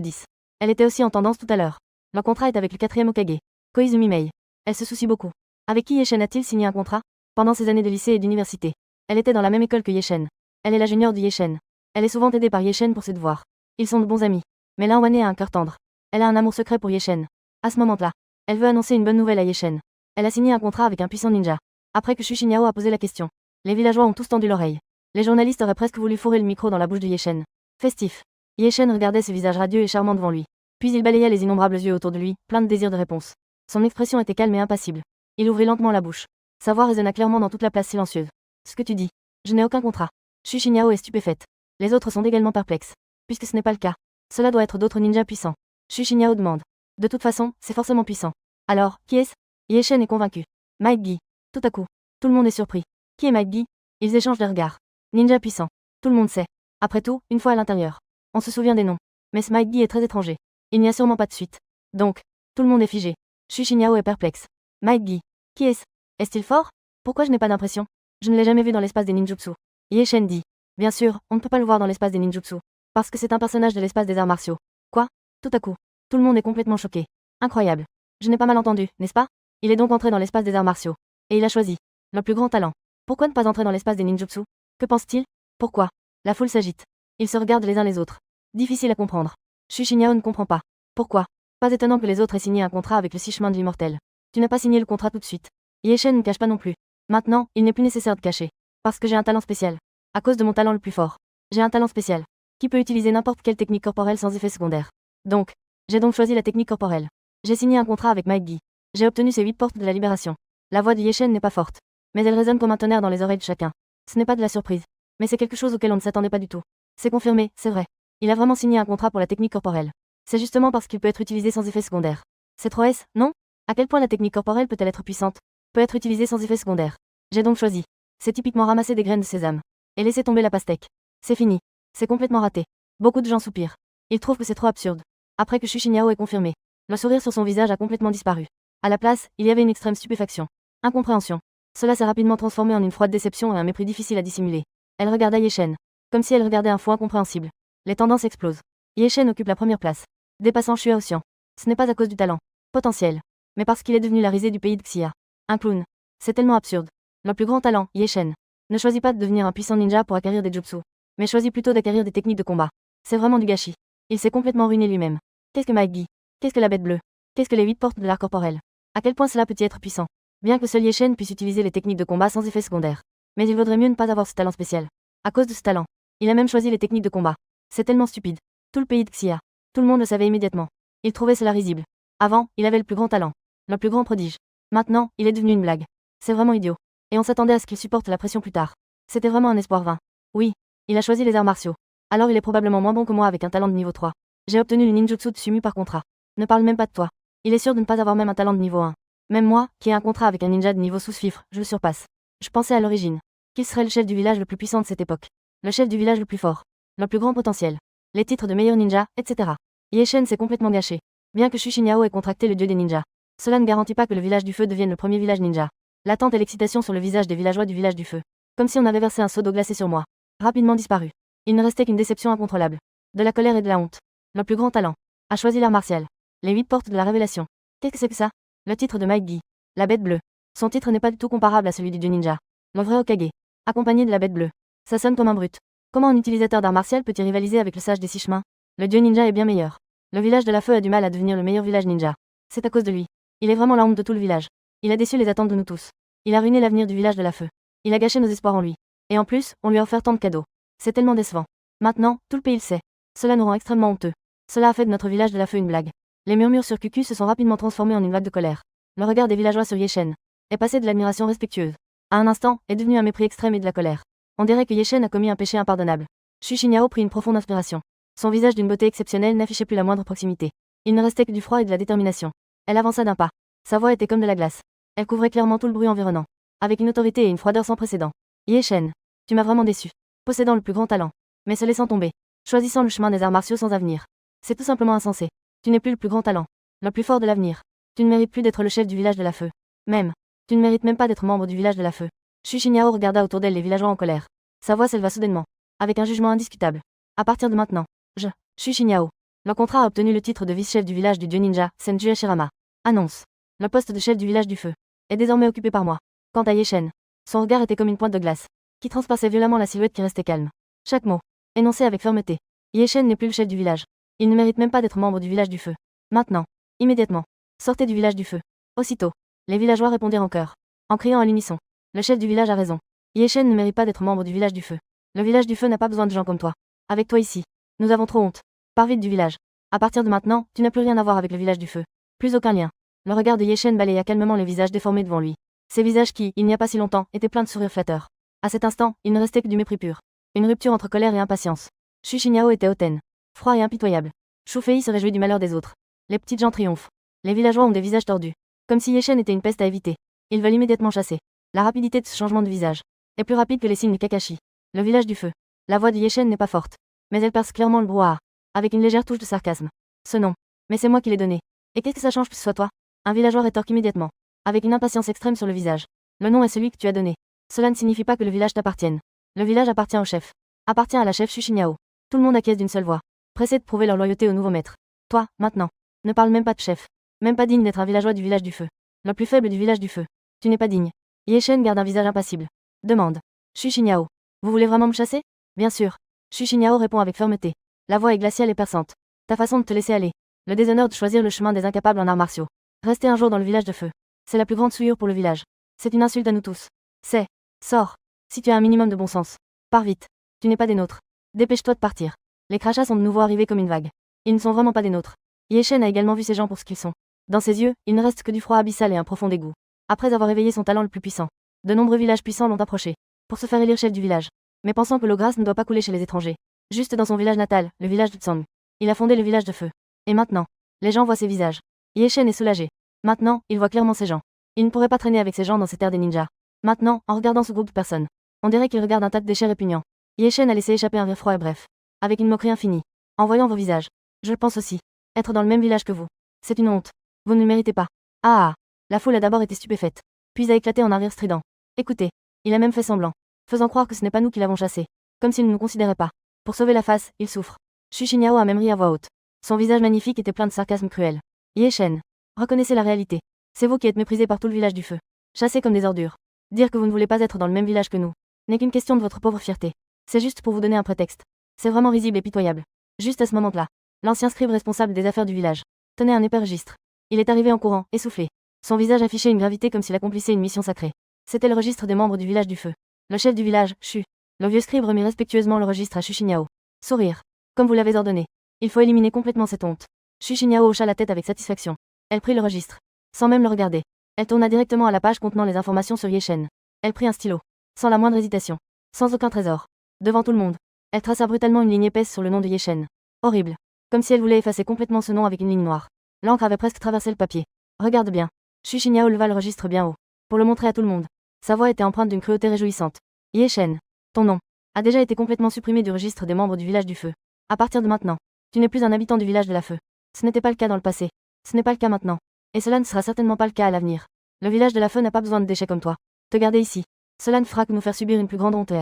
10. Elle était aussi en tendance tout à l'heure. Leur contrat est avec le 4e Hokage, Koizumi Mei. Elle se soucie beaucoup. Avec qui Ye Shen a-t-il signé un contrat? Pendant ses années de lycée et d'université. Elle était dans la même école que Ye Shen. Elle est la junior de Ye Shen. Elle est souvent aidée par Ye Shen pour ses devoirs. Ils sont de bons amis. Mais Lan Wane a un cœur tendre. Elle a un amour secret pour Ye Shen. À ce moment-là, elle veut annoncer une bonne nouvelle à Ye Shen. Elle a signé un contrat avec un puissant ninja. Après que Xu Xinyao a posé la question, les villageois ont tous tendu l'oreille. Les journalistes auraient presque voulu fourrer le micro dans la bouche de Ye Shen. Festif. Ye Shen regardait ce visage radieux et charmant devant lui. Puis il balayait les innombrables yeux autour de lui, plein de désir de réponse. Son expression était calme et impassible. Il ouvrit lentement la bouche. Sa voix résonna clairement dans toute la place silencieuse. Ce que tu dis. Je n'ai aucun contrat. Xu Xinyao est stupéfaite. Les autres sont également perplexes. Puisque ce n'est pas le cas. Cela doit être d'autres ninjas puissants. Xu Xinyao demande. De toute façon, c'est forcément puissant. Alors, qui est-ce? Ye Shen est convaincu. Mike Guy. Tout à coup. Tout le monde est surpris. Qui est Mike Guy? Ils échangent des regards. Ninja puissant. Tout le monde sait. Après tout, une fois à l'intérieur. On se souvient des noms. Mais ce Mike Guy est très étranger. Il n'y a sûrement pas de suite. Donc, tout le monde est figé. Xu Xinyao est perplexe. Mike Guy. Qui est-ce? Est-il fort? Pourquoi je n'ai pas d'impression? Je ne l'ai jamais vu dans l'espace des ninjutsu. Ye Shen dit. Bien sûr, on ne peut pas le voir dans l'espace des ninjutsu. Parce que c'est un personnage de l'espace des arts martiaux. Quoi? Tout à coup. Tout le monde est complètement choqué. Incroyable. Je n'ai pas mal entendu, n'est-ce pas? Il est donc entré dans l'espace des arts martiaux. Et il a choisi. Le plus grand talent. Pourquoi ne pas entrer dans l'espace des ninjutsu? Que pense-t-il? Pourquoi? La foule s'agite. Ils se regardent les uns les autres. Difficile à comprendre. Xu Xinyao ne comprend pas. Pourquoi? Pas étonnant que les autres aient signé un contrat avec le 6 chemins de l'immortel. Tu n'as pas signé le contrat tout de suite. Ye Shen ne cache pas non plus. Maintenant, il n'est plus nécessaire de cacher. Parce que j'ai un talent spécial. À cause de mon talent le plus fort. J'ai un talent spécial. Qui peut utiliser n'importe quelle technique corporelle sans effet secondaire. Donc, j'ai donc choisi la technique corporelle. J'ai signé un contrat avec Mike Guy. J'ai obtenu ces 8 portes de la libération. La voix de Ye Shen n'est pas forte. Mais elle résonne comme un tonnerre dans les oreilles de chacun. Ce n'est pas de la surprise. Mais c'est quelque chose auquel on ne s'attendait pas du tout. C'est confirmé, c'est vrai. Il a vraiment signé un contrat pour la technique corporelle. C'est justement parce qu'il peut être utilisé sans effet secondaire. C'est trop S, non? À quel point la technique corporelle peut-elle être puissante? Peut être utilisée sans effet secondaire. J'ai donc choisi. C'est typiquement ramasser des graines de sésame. Et laisser tomber la pastèque. C'est fini. C'est complètement raté. Beaucoup de gens soupirent. Ils trouvent que c'est trop absurde. Après que Xu Xinyao ait confirmé, le sourire sur son visage a complètement disparu. À la place, il y avait une extrême stupéfaction. Incompréhension. Cela s'est rapidement transformé en une froide déception et un mépris difficile à dissimuler. Elle regarda Ye Shen. Comme si elle regardait un fou incompréhensible. Les tendances explosent. Ye Shen occupe la première place. Dépassant Xu Haoxian. Ce n'est pas à cause du talent. Potentiel. Mais parce qu'il est devenu la risée du pays de Xia. Un clown. C'est tellement absurde. Le plus grand talent, Ye Shen, ne choisit pas de devenir un puissant ninja pour acquérir des jutsu. Mais choisit plutôt d'acquérir des techniques de combat. C'est vraiment du gâchis. Il s'est complètement ruiné lui-même. Qu'est-ce que Mike Guy? Qu'est-ce que la bête bleue? Qu'est-ce que les 8 portes de l'art corporel? À quel point cela peut-il être puissant? Bien que seul Ye Shen puisse utiliser les techniques de combat sans effet secondaire. Mais il vaudrait mieux ne pas avoir ce talent spécial. À cause de ce talent, il a même choisi les techniques de combat. C'est tellement stupide. Tout le pays de Xia. Tout le monde le savait immédiatement. Il trouvait cela risible. Avant, il avait le plus grand talent. Le plus grand prodige. Maintenant, il est devenu une blague. C'est vraiment idiot. Et on s'attendait à ce qu'il supporte la pression plus tard. C'était vraiment un espoir vain. Oui, il a choisi les arts martiaux. Alors il est probablement moins bon que moi avec un talent de niveau 3. J'ai obtenu le ninjutsu de Sumi par contrat. Ne parle même pas de toi. Il est sûr de ne pas avoir même un talent de niveau 1. Même moi, qui ai un contrat avec un ninja de niveau sous-fifre, je le surpasse. Je pensais à l'origine qu'il serait le chef du village le plus puissant de cette époque. Le chef du village le plus fort. Le plus grand potentiel. Les titres de meilleur ninja, etc. Ye Shen s'est complètement gâché. Bien que Xu Xinyao ait contracté le dieu des ninjas. Cela ne garantit pas que le village du feu devienne le premier village ninja. L'attente et l'excitation sur le visage des villageois du village du feu. Comme si on avait versé un seau d'eau glacée sur moi. Rapidement disparu. Il ne restait qu'une déception incontrôlable. De la colère et de la honte. Le plus grand talent. A choisi l'art martial. Les 8 portes de la révélation. Qu'est-ce que c'est que ça? Le titre de Mike Guy. La bête bleue. Son titre n'est pas du tout comparable à celui du dieu ninja. Le vrai Hokage. Accompagné de la bête bleue. Ça sonne comme un brut. Comment un utilisateur d'art martial peut-il rivaliser avec le sage des 6 chemins? Le dieu ninja est bien meilleur. Le village de la feu a du mal à devenir le meilleur village ninja. C'est à cause de lui. Il est vraiment la honte de tout le village. Il a déçu les attentes de nous tous. Il a ruiné l'avenir du village de la feu. Il a gâché nos espoirs en lui. Et en plus, on lui a offert tant de cadeaux. C'est tellement décevant. Maintenant, tout le pays le sait. Cela nous rend extrêmement honteux. Cela a fait de notre village de la feu une blague. Les murmures sur QQ se sont rapidement transformés en une vague de colère. Le regard des villageois sur Ye Shen est passé de l'admiration respectueuse à un instant, est devenu un mépris extrême et de la colère. On dirait que Ye Shen a commis un péché impardonnable. Xu Xinyao prit une profonde inspiration. Son visage d'une beauté exceptionnelle n'affichait plus la moindre proximité. Il ne restait que du froid et de la détermination. Elle avança d'un pas. Sa voix était comme de la glace. Elle couvrait clairement tout le bruit environnant. Avec une autorité et une froideur sans précédent. Ye Shen, tu m'as vraiment déçu. Possédant le plus grand talent, mais se laissant tomber. Choisissant le chemin des arts martiaux sans avenir. C'est tout simplement insensé. Tu n'es plus le plus grand talent. Le plus fort de l'avenir. Tu ne mérites plus d'être le chef du village de la feu. Même. Tu ne mérites même pas d'être membre du village de la feu. Xu Xinyao regarda autour d'elle les villageois en colère. Sa voix s'éleva soudainement. Avec un jugement indiscutable. À partir de maintenant, Xu Xinyao. L'Encontra a obtenu le titre de vice-chef du village du dieu ninja, Senju Hashirama. Annonce. Le poste de chef du village du feu est désormais occupé par moi. Quant à Ye Shen, son regard était comme une pointe de glace, qui transperçait violemment la silhouette qui restait calme. Chaque mot, énoncé avec fermeté. Ye Shen n'est plus le chef du village. Il ne mérite même pas d'être membre du village du feu. Maintenant, immédiatement, sortez du village du feu. Aussitôt, les villageois répondirent en chœur, en criant à l'unisson. Le chef du village a raison. Ye Shen ne mérite pas d'être membre du village du feu. Le village du feu n'a pas besoin de gens comme toi. Avec toi ici, nous avons trop honte. Pars vite du village. À partir de maintenant, tu n'as plus rien à voir avec le village du feu. Plus aucun lien. Le regard de Ye Shen balaya calmement les visages déformés devant lui. Ces visages qui, il n'y a pas si longtemps, étaient pleins de sourires flatteurs. À cet instant, il ne restait que du mépris pur. Une rupture entre colère et impatience. Xu Xinyao était hautaine, froid et impitoyable. Xu Fei se réjouit du malheur des autres. Les petites gens triomphent. Les villageois ont des visages tordus. Comme si Ye Shen était une peste à éviter. Ils veulent immédiatement chasser. La rapidité de ce changement de visage est plus rapide que les signes de Kakashi. Le village du feu. La voix de Ye Shen n'est pas forte, mais elle perce clairement le brouhaha, avec une légère touche de sarcasme. Ce nom. Mais c'est moi qui l'ai donné. Et qu'est-ce que ça change que ce soit toi? Un villageois rétorque immédiatement, avec une impatience extrême sur le visage. Le nom est celui que tu as donné. Cela ne signifie pas que le village t'appartienne. Le village appartient au chef. Appartient à la chef Xu Xinyao. Tout le monde acquiesce d'une seule voix, pressé de prouver leur loyauté au nouveau maître. Toi, maintenant, ne parle même pas de chef. Même pas digne d'être un villageois du village du feu. Le plus faible du village du feu. Tu n'es pas digne. Ye Shen garde un visage impassible. Demande. Xu Xinyao. Vous voulez vraiment me chasser? Bien sûr. Xu Xinyao répond avec fermeté. La voix est glaciale et perçante. Ta façon de te laisser aller. Le déshonneur de choisir le chemin des incapables en arts martiaux. Rester un jour dans le village de feu. C'est la plus grande souillure pour le village. C'est une insulte à nous tous. C'est. Sors. Si tu as un minimum de bon sens. Pars vite. Tu n'es pas des nôtres. Dépêche-toi de partir. Les crachats sont de nouveau arrivés comme une vague. Ils ne sont vraiment pas des nôtres. Ye Shen a également vu ces gens pour ce qu'ils sont. Dans ses yeux, il ne reste que du froid abyssal et un profond dégoût. Après avoir éveillé son talent le plus puissant, de nombreux villages puissants l'ont approché, pour se faire élire chef du village. Mais pensant que l'eau grasse ne doit pas couler chez les étrangers. Juste dans son village natal, le village de Tsang. Il a fondé le village de feu. Et maintenant, les gens voient ses visages. Ye Shen est soulagé. Maintenant, il voit clairement ces gens. Il ne pourrait pas traîner avec ces gens dans ces terres des ninjas. Maintenant, en regardant ce groupe de personnes, on dirait qu'il regarde un tas de déchets répugnants. Ye Shen a laissé échapper un rire froid et bref, avec une moquerie infinie. En voyant vos visages, je pense aussi. Être dans le même village que vous. C'est une honte. Vous ne le méritez pas. Ah ah. La foule a d'abord été stupéfaite, puis a éclaté en un rire strident. Écoutez, il a même fait semblant, faisant croire que ce n'est pas nous qui l'avons chassé, comme s'il ne nous considérait pas. Pour sauver la face, il souffre. Xu Xinyao a même ri à voix haute. Son visage magnifique était plein de sarcasme cruel. Ye Shen, reconnaissez la réalité. C'est vous qui êtes méprisé par tout le village du feu. Chassé comme des ordures. Dire que vous ne voulez pas être dans le même village que nous n'est qu'une question de votre pauvre fierté. C'est juste pour vous donner un prétexte. C'est vraiment risible et pitoyable. Juste à ce moment-là, l'ancien scribe responsable des affaires du village tenait un épais registre. Il est arrivé en courant, essoufflé. Son visage affichait une gravité comme s'il accomplissait une mission sacrée. C'était le registre des membres du village du feu. Le chef du village, Xu. Le vieux scribe remit respectueusement le registre à Xu Xinyao. Sourire. Comme vous l'avez ordonné. Il faut éliminer complètement cette honte. Xu Xinyao hocha la tête avec satisfaction. Elle prit le registre. Sans même le regarder. Elle tourna directement à la page contenant les informations sur Ye Shen. Elle prit un stylo. Sans la moindre hésitation. Sans aucun trésor. Devant tout le monde. Elle traça brutalement une ligne épaisse sur le nom de Ye Shen. Horrible. Comme si elle voulait effacer complètement ce nom avec une ligne noire. L'encre avait presque traversé le papier. Regarde bien. Xu Xinyao leva le registre bien haut. Pour le montrer à tout le monde. Sa voix était empreinte d'une cruauté réjouissante. Ye Shen. Ton nom a déjà été complètement supprimé du registre des membres du village du feu. À partir de maintenant, tu n'es plus un habitant du village de la feu. Ce n'était pas le cas dans le passé. Ce n'est pas le cas maintenant. Et cela ne sera certainement pas le cas à l'avenir. Le village de la feu n'a pas besoin de déchets comme toi. Te garder ici. Cela ne fera que nous faire subir une plus grande honte.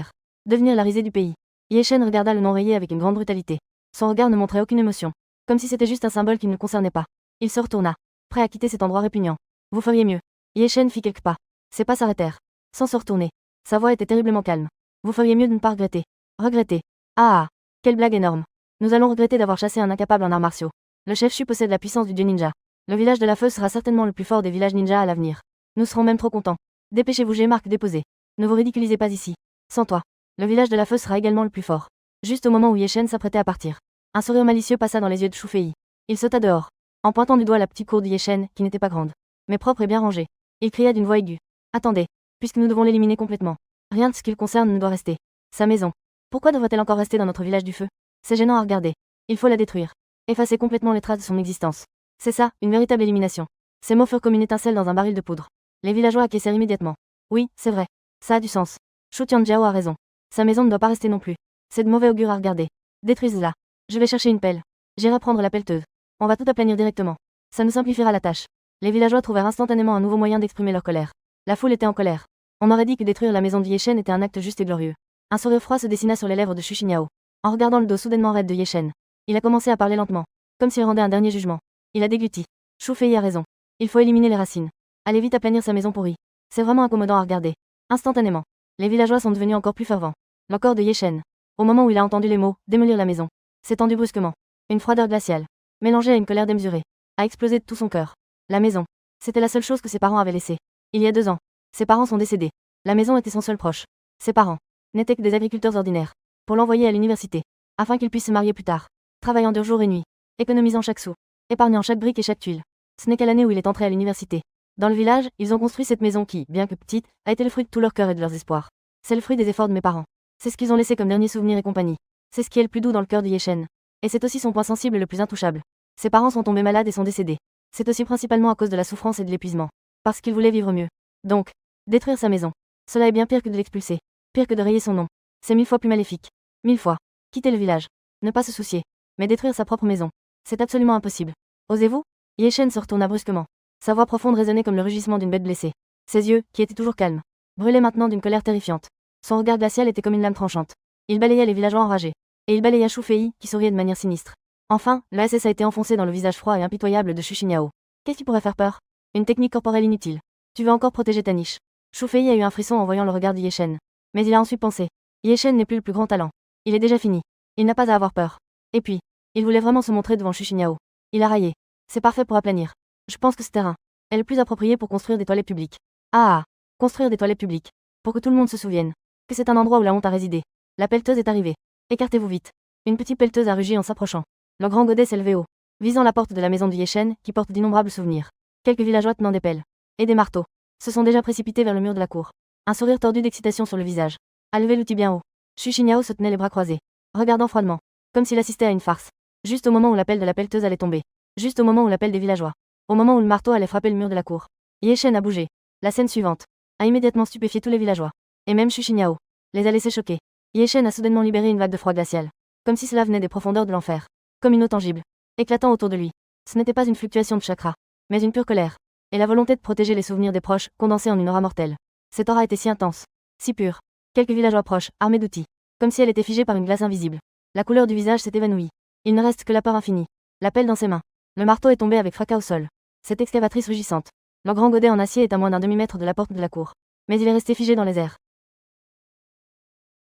Devenir la risée du pays. Ye Shen regarda le nom rayé avec une grande brutalité. Son regard ne montrait aucune émotion. Comme si c'était juste un symbole qui ne le concernait pas. Il se retourna, prêt à quitter cet endroit répugnant. Vous feriez mieux. Ye Shen fit quelques pas. Ses pas s'arrêtèrent. Sans se retourner. Sa voix était terriblement calme. Vous feriez mieux de ne pas regretter. Regretter. Ah ah. Quelle blague énorme. Nous allons regretter d'avoir chassé un incapable en arts martiaux. Le chef Xu possède la puissance du dieu ninja. Le village de la feu sera certainement le plus fort des villages ninja à l'avenir. Nous serons même trop contents. Dépêchez-vous, j'ai marque déposée. Ne vous ridiculisez pas ici. Sans toi, le village de la feu sera également le plus fort. Juste au moment où Ye Shen s'apprêtait à partir, un sourire malicieux passa dans les yeux de Xu Fei. Il sauta dehors, en pointant du doigt la petite cour de Ye Shen, qui n'était pas grande, mais propre et bien rangée. Il cria d'une voix aiguë. Attendez, puisque nous devons l'éliminer complètement. Rien de ce qui le concerne ne doit rester. Sa maison. Pourquoi devrait-elle encore rester dans notre village du feu? C'est gênant à regarder. Il faut la détruire. Effacer complètement les traces de son existence. C'est ça, une véritable élimination. Ces mots furent comme une étincelle dans un baril de poudre. Les villageois acquiescèrent immédiatement. Oui, c'est vrai. Ça a du sens. Xu Tianjiao a raison. Sa maison ne doit pas rester non plus. C'est de mauvais augure à regarder. Détruisez-la. Je vais chercher une pelle. J'irai prendre la pelleteuse. On va tout aplanir directement. Ça nous simplifiera la tâche. Les villageois trouvèrent instantanément un nouveau moyen d'exprimer leur colère. La foule était en colère. On aurait dit que détruire la maison de Ye Shen était un acte juste et glorieux. Un sourire froid se dessina sur les lèvres de Xu Xinyao, en regardant le dos soudainement raide de Ye Shen. Il a commencé à parler lentement, comme s'il rendait un dernier jugement. Il a dégluti. Shu Fei a raison. Il faut éliminer les racines. Allez vite aplanir sa maison pourrie. C'est vraiment incommodant à regarder. Instantanément, les villageois sont devenus encore plus fervents. Le corps de Ye Shen, au moment où il a entendu les mots « démolir la maison », s'est tendu brusquement. Une froideur glaciale, mélangée à une colère démesurée, a explosé de tout son cœur. La maison, c'était la seule chose que ses parents avaient laissée. Il y a 2 ans, ses parents sont décédés. La maison était son seul proche. Ses parents n'étaient que des agriculteurs ordinaires, pour l'envoyer à l'université, afin qu'il puisse se marier plus tard, travaillant dur jour et nuit, économisant chaque sou, épargnant chaque brique et chaque tuile. Ce n'est qu'à l'année où il est entré à l'université. Dans le village, ils ont construit cette maison qui, bien que petite, a été le fruit de tout leur cœur et de leurs espoirs. C'est le fruit des efforts de mes parents. C'est ce qu'ils ont laissé comme dernier souvenir et compagnie. C'est ce qui est le plus doux dans le cœur de Ye Shen. Et c'est aussi son point sensible le plus intouchable. Ses parents sont tombés malades et sont décédés. C'est aussi principalement à cause de la souffrance et de l'épuisement. Parce qu'ils voulaient vivre mieux. Donc, détruire sa maison. Cela est bien pire que de l'expulser. Pire que de rayer son nom. C'est 1000 fois plus maléfique. 1000 fois. Quitter le village. Ne pas se soucier. Mais détruire sa propre maison. C'est absolument impossible. Osez-vous? Ye Shen se retourna brusquement. Sa voix profonde résonnait comme le rugissement d'une bête blessée. Ses yeux, qui étaient toujours calmes, brûlaient maintenant d'une colère terrifiante. Son regard glacial était comme une lame tranchante. Il balayait les villageois enragés. Et il balaya Shu Fei, qui souriait de manière sinistre. Enfin, le SS a été enfoncé dans le visage froid et impitoyable de Xu Xinyao. Qu'est-ce qui pourrait faire peur? Une technique corporelle inutile. Tu veux encore protéger ta niche. Shu Fei a eu un frisson en voyant le regard de Ye Shen. Mais il a ensuite pensé. Ye Shen n'est plus le plus grand talent. Il est déjà fini. Il n'a pas à avoir peur. Et puis, il voulait vraiment se montrer devant Xu Xinyao. Il a raillé. C'est parfait pour aplanir. Je pense que ce terrain est le plus approprié pour construire des toilettes publiques. Construire des toilettes publiques. Pour que tout le monde se souvienne que c'est un endroit où la honte a résidé. La pelleteuse est arrivée. Écartez-vous vite. Une petite pelleteuse a rugi en s'approchant. Le grand godet s'est levé haut, visant la porte de la maison du Ye Shen, qui porte d'innombrables souvenirs. Quelques villageois tenant des pelles et des marteaux se sont déjà précipités vers le mur de la cour. Un sourire tordu d'excitation sur le visage a levé l'outil bien haut. Xu Xinyao se tenait les bras croisés, regardant froidement, comme s'il assistait à une farce. Juste au moment où la pelle de la pelleteuse allait tomber. Juste au moment où la pelle des villageois. Au moment où le marteau allait frapper le mur de la cour. Ye Shen a bougé. La scène suivante a immédiatement stupéfié tous les villageois. Et même Xu Xinyao les a laissés choqués. Ye Shen a soudainement libéré une vague de froid glacial. Comme si cela venait des profondeurs de l'enfer. Comme une eau tangible, éclatant autour de lui. Ce n'était pas une fluctuation de chakra, mais une pure colère. Et la volonté de protéger les souvenirs des proches, condensés en une aura mortelle. Cette aura était si intense, si pure. Quelques villageois proches, armés d'outils. Comme si elle était figée par une glace invisible. La couleur du visage s'est évanouie. Il ne reste que la peur infinie. La pelle dans ses mains. Le marteau est tombé avec fracas au sol. Cette excavatrice rugissante. Le grand godet en acier est à moins d'un demi-mètre de la porte de la cour. Mais il est resté figé dans les airs.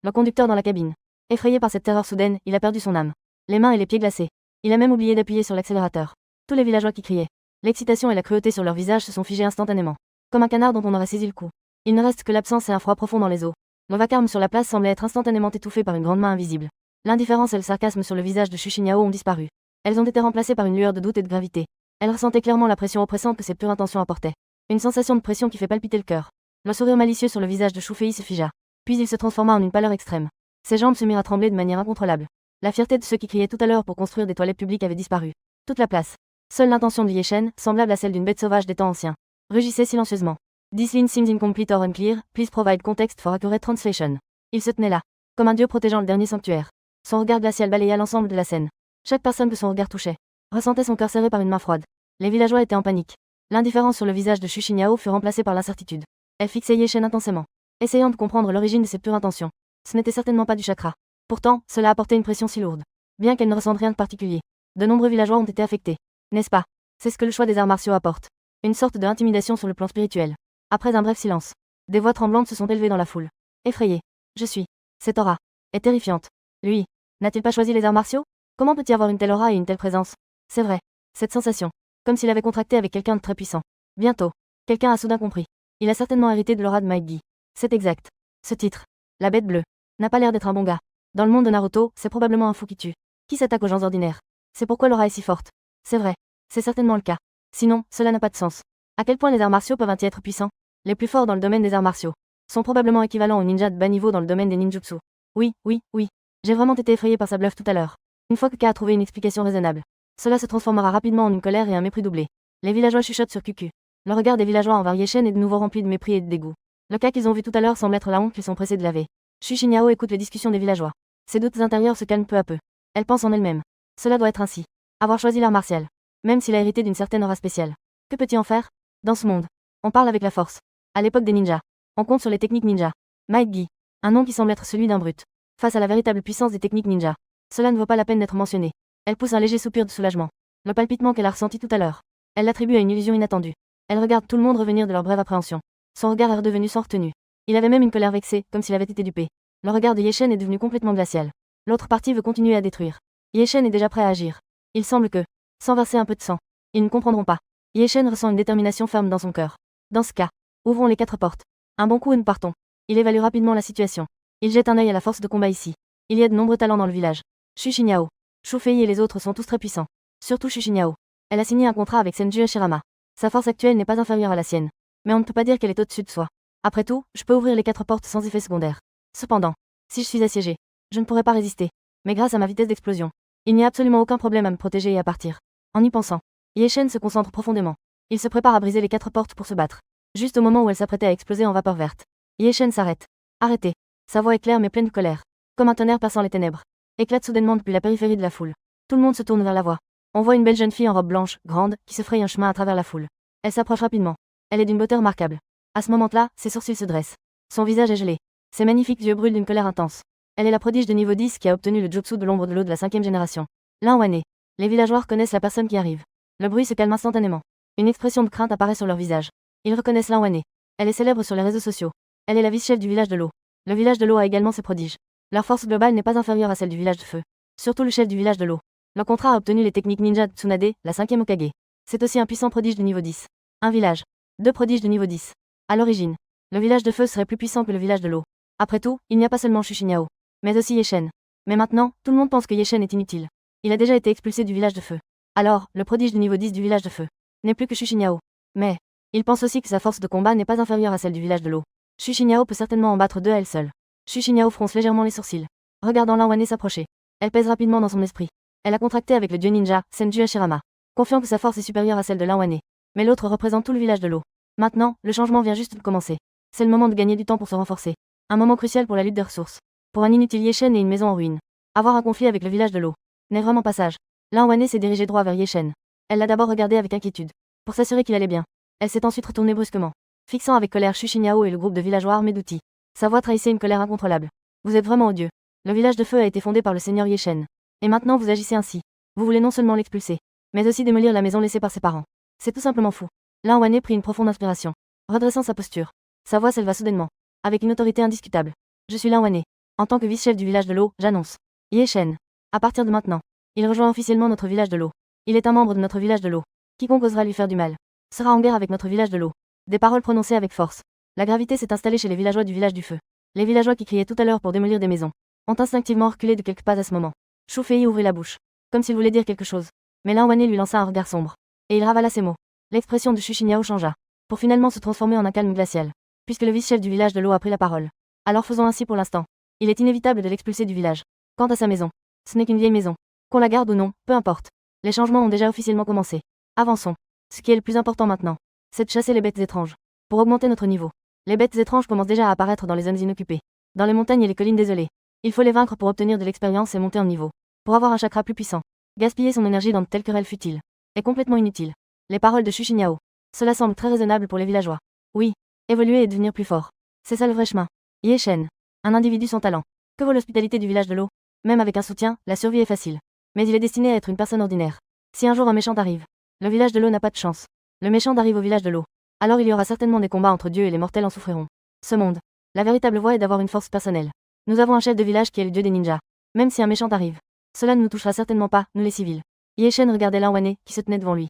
Le conducteur dans la cabine. Effrayé par cette terreur soudaine, il a perdu son âme. Les mains et les pieds glacés. Il a même oublié d'appuyer sur l'accélérateur. Tous les villageois qui criaient. L'excitation et la cruauté sur leur visage se sont figés instantanément. Comme un canard dont on aurait saisi le cou. Il ne reste que l'absence et un froid profond dans les os. Le vacarme sur la place semblait être instantanément étouffé par une grande main invisible. L'indifférence et le sarcasme sur le visage de Xu Xinyao ont disparu. Elles ont été remplacées par une lueur de doute et de gravité. Elle ressentait clairement la pression oppressante que cette pure intention apportait. Une sensation de pression qui fait palpiter le cœur. Le sourire malicieux sur le visage de Shu Fei se figea. Puis il se transforma en une pâleur extrême. Ses jambes se mirent à trembler de manière incontrôlable. La fierté de ceux qui criaient tout à l'heure pour construire des toilettes publiques avait disparu. Toute la place. Seule l'intention de Ye Shen, semblable à celle d'une bête sauvage des temps anciens, rugissait silencieusement. This line seems incomplete or unclear, please provide context for accurate translation. Il se tenait là, comme un dieu protégeant le dernier sanctuaire. Son regard glacial balaya l'ensemble de la scène. Chaque personne que son regard touchait ressentait son cœur serré par une main froide. Les villageois étaient en panique. L'indifférence sur le visage de Xu Xinyao fut remplacée par l'incertitude. Elle fixait Ye Shen intensément, essayant de comprendre l'origine de cette pure intention. Ce n'était certainement pas du chakra. Pourtant, cela apportait une pression si lourde. Bien qu'elle ne ressente rien de particulier. De nombreux villageois ont été affectés. N'est-ce pas? C'est ce que le choix des arts martiaux apporte. Une sorte de intimidation sur le plan spirituel. Après un bref silence, des voix tremblantes se sont élevées dans la foule. Effrayée. Je suis. Cette aura est terrifiante. Lui, n'a-t-il pas choisi les arts martiaux? Comment peut-il avoir une telle aura et une telle présence? C'est vrai. Cette sensation. Comme s'il avait contracté avec quelqu'un de très puissant. Bientôt. Quelqu'un a soudain compris. Il a certainement hérité de l'aura de Mike Gi. C'est exact. Ce titre. La bête bleue. N'a pas l'air d'être un bon gars. Dans le monde de Naruto, c'est probablement un fou qui tue. Qui s'attaque aux gens ordinaires. C'est pourquoi l'aura est si forte. C'est vrai. C'est certainement le cas. Sinon, cela n'a pas de sens. À quel point les arts martiaux peuvent-ils être puissants? Les plus forts dans le domaine des arts martiaux sont probablement équivalents aux ninjas de bas niveau dans le domaine des ninjutsu. Oui. J'ai vraiment été effrayé par sa bluff tout à l'heure. Une fois que K a trouvé une explication raisonnable, cela se transformera rapidement en une colère et un mépris doublé. Les villageois chuchotent sur QQ. Le regard des villageois envers Ye Shen est de nouveau rempli de mépris et de dégoût. Le cas qu'ils ont vu tout à l'heure semble être la honte qu'ils sont pressés de laver. Xu Xinyao écoute les discussions des villageois. Ses doutes intérieurs se calment peu à peu. Elle pense en elle-même. Cela doit être ainsi. Avoir choisi l'art martial. Même s'il a hérité d'une certaine aura spéciale. Que peut-il en faire? Dans ce monde, on parle avec la force. À l'époque des ninjas, on compte sur les techniques ninja. Mike Gi. Un nom qui semble être celui d'un brute. Face à la véritable puissance des techniques ninja. Cela ne vaut pas la peine d'être mentionné. Elle pousse un léger soupir de soulagement. Le palpitement qu'elle a ressenti tout à l'heure. Elle l'attribue à une illusion inattendue. Elle regarde tout le monde revenir de leur brève appréhension. Son regard est redevenu sans retenue. Il avait même une colère vexée, comme s'il avait été dupé. Le regard de Ye Shen est devenu complètement glacial. L'autre partie veut continuer à détruire. Ye Shen est déjà prêt à agir. Il semble que, sans verser un peu de sang, ils ne comprendront pas. Ye Shen ressent une détermination ferme dans son cœur. Dans ce cas, ouvrons les 4 portes. Un bon coup et nous partons. Il évalue rapidement la situation. Il jette un œil à la force de combat ici. Il y a de nombreux talents dans le village. Xu Xinyao, Shu Fei et les autres sont tous très puissants. Surtout Xu Xinyao. Elle a signé un contrat avec Senju Hashirama. Sa force actuelle n'est pas inférieure à la sienne. Mais on ne peut pas dire qu'elle est au-dessus de soi. Après tout, je peux ouvrir les 4 portes sans effet secondaire. Cependant, si je suis assiégé, je ne pourrai pas résister. Mais grâce à ma vitesse d'explosion, il n'y a absolument aucun problème à me protéger et à partir. En y pensant, Ye Shen se concentre profondément. Il se prépare à briser les 4 portes pour se battre. Juste au moment où elle s'apprêtait à exploser en vapeur verte, Ye Shen s'arrête. Arrêtez. Sa voix est claire mais pleine de colère. Comme un tonnerre perçant les ténèbres. Éclate soudainement depuis la périphérie de la foule. Tout le monde se tourne vers la voix. On voit une belle jeune fille en robe blanche, grande, qui se fraye un chemin à travers la foule. Elle s'approche rapidement. Elle est d'une beauté remarquable. À ce moment-là, ses sourcils se dressent. Son visage est gelé. Ses magnifiques yeux brûlent d'une colère intense. Elle est la prodige de niveau 10 qui a obtenu le jutsu de l'ombre de l'eau de la 5e génération. Lin Wané. Les villageois reconnaissent la personne qui arrive. Le bruit se calme instantanément. Une expression de crainte apparaît sur leur visage. Ils reconnaissent Lin Wané. Elle est célèbre sur les réseaux sociaux. Elle est la vice-chef du village de l'eau. Le village de l'eau a également ses prodiges. Leur force globale n'est pas inférieure à celle du village de feu. Surtout le chef du village de l'eau. Le contrat a obtenu les techniques ninja de Tsunade, la 5e Hokage. C'est aussi un puissant prodige de niveau 10. Un village. 2 prodiges de niveau 10. À l'origine, le village de feu serait plus puissant que le village de l'eau. Après tout, il n'y a pas seulement Xu Xinyao, mais aussi Ye Shen. Mais maintenant, tout le monde pense que Ye Shen est inutile. Il a déjà été expulsé du village de feu. Alors, le prodige de niveau 10 du village de feu n'est plus que Xu Xinyao. Mais, il pense aussi que sa force de combat n'est pas inférieure à celle du village de l'eau. Xu Xinyao peut certainement en battre 2 à elle seule. Xu Xinyao fronce légèrement les sourcils, regardant Lin Wané s'approcher. Elle pèse rapidement dans son esprit. Elle a contracté avec le dieu ninja, Senju Hashirama, confiant que sa force est supérieure à celle de Lin Wané. Mais l'autre représente tout le village de l'eau. Maintenant, le changement vient juste de commencer. C'est le moment de gagner du temps pour se renforcer. Un moment crucial pour la lutte des ressources. Pour un inutile Ye Shen et une maison en ruine. Avoir un conflit avec le village de l'eau n'est vraiment pas sage. Lin Wané s'est dirigée droit vers Ye Shen. Elle l'a d'abord regardé avec inquiétude, pour s'assurer qu'il allait bien. Elle s'est ensuite retournée brusquement, fixant avec colère Xu Xinyao et le groupe de villageois armés d'outils. Sa voix trahissait une colère incontrôlable. Vous êtes vraiment odieux. Le village de feu a été fondé par le seigneur Ye Shen. Et maintenant vous agissez ainsi. Vous voulez non seulement l'expulser, mais aussi démolir la maison laissée par ses parents. C'est tout simplement fou. Lin Wané prit une profonde inspiration, redressant sa posture. Sa voix s'éleva soudainement, avec une autorité indiscutable. Je suis Lin Wané. En tant que vice-chef du village de l'eau, j'annonce. Ye Shen. À partir de maintenant, il rejoint officiellement notre village de l'eau. Il est un membre de notre village de l'eau. Quiconque osera lui faire du mal sera en guerre avec notre village de l'eau. Des paroles prononcées avec force. La gravité s'est installée chez les villageois du village du feu. Les villageois qui criaient tout à l'heure pour démolir des maisons ont instinctivement reculé de quelques pas à ce moment. Shu Fei ouvrit la bouche, comme s'il voulait dire quelque chose. Mais Lin Wané lui lança un regard sombre. Et il ravala ses mots. L'expression de Xu Xinyao changea, pour finalement se transformer en un calme glacial. Puisque le vice-chef du village de l'eau a pris la parole. Alors faisons ainsi pour l'instant. Il est inévitable de l'expulser du village. Quant à sa maison, ce n'est qu'une vieille maison. Qu'on la garde ou non, peu importe. Les changements ont déjà officiellement commencé. Avançons. Ce qui est le plus important maintenant, c'est de chasser les bêtes étranges. Pour augmenter notre niveau. Les bêtes étranges commencent déjà à apparaître dans les zones inoccupées. Dans les montagnes et les collines désolées. Il faut les vaincre pour obtenir de l'expérience et monter en niveau. Pour avoir un chakra plus puissant. Gaspiller son énergie dans de telles querelles futiles est complètement inutile. Les paroles de Xu Xinyao. Cela semble très raisonnable pour les villageois. Oui. Évoluer et devenir plus fort. C'est ça le vrai chemin. Ye Shen. Un individu sans talent. Que vaut l'hospitalité du village de l'eau? Même avec un soutien, la survie est facile. Mais il est destiné à être une personne ordinaire. Si un jour un méchant arrive, le village de l'eau n'a pas de chance. Le méchant arrive au village de l'eau. Alors il y aura certainement des combats entre dieux et les mortels en souffriront. Ce monde. La véritable voie est d'avoir une force personnelle. Nous avons un chef de village qui est le dieu des ninjas. Même si un méchant arrive, cela ne nous touchera certainement pas, nous les civils. Ye Shen regardait Lin Wané, qui se tenait devant lui.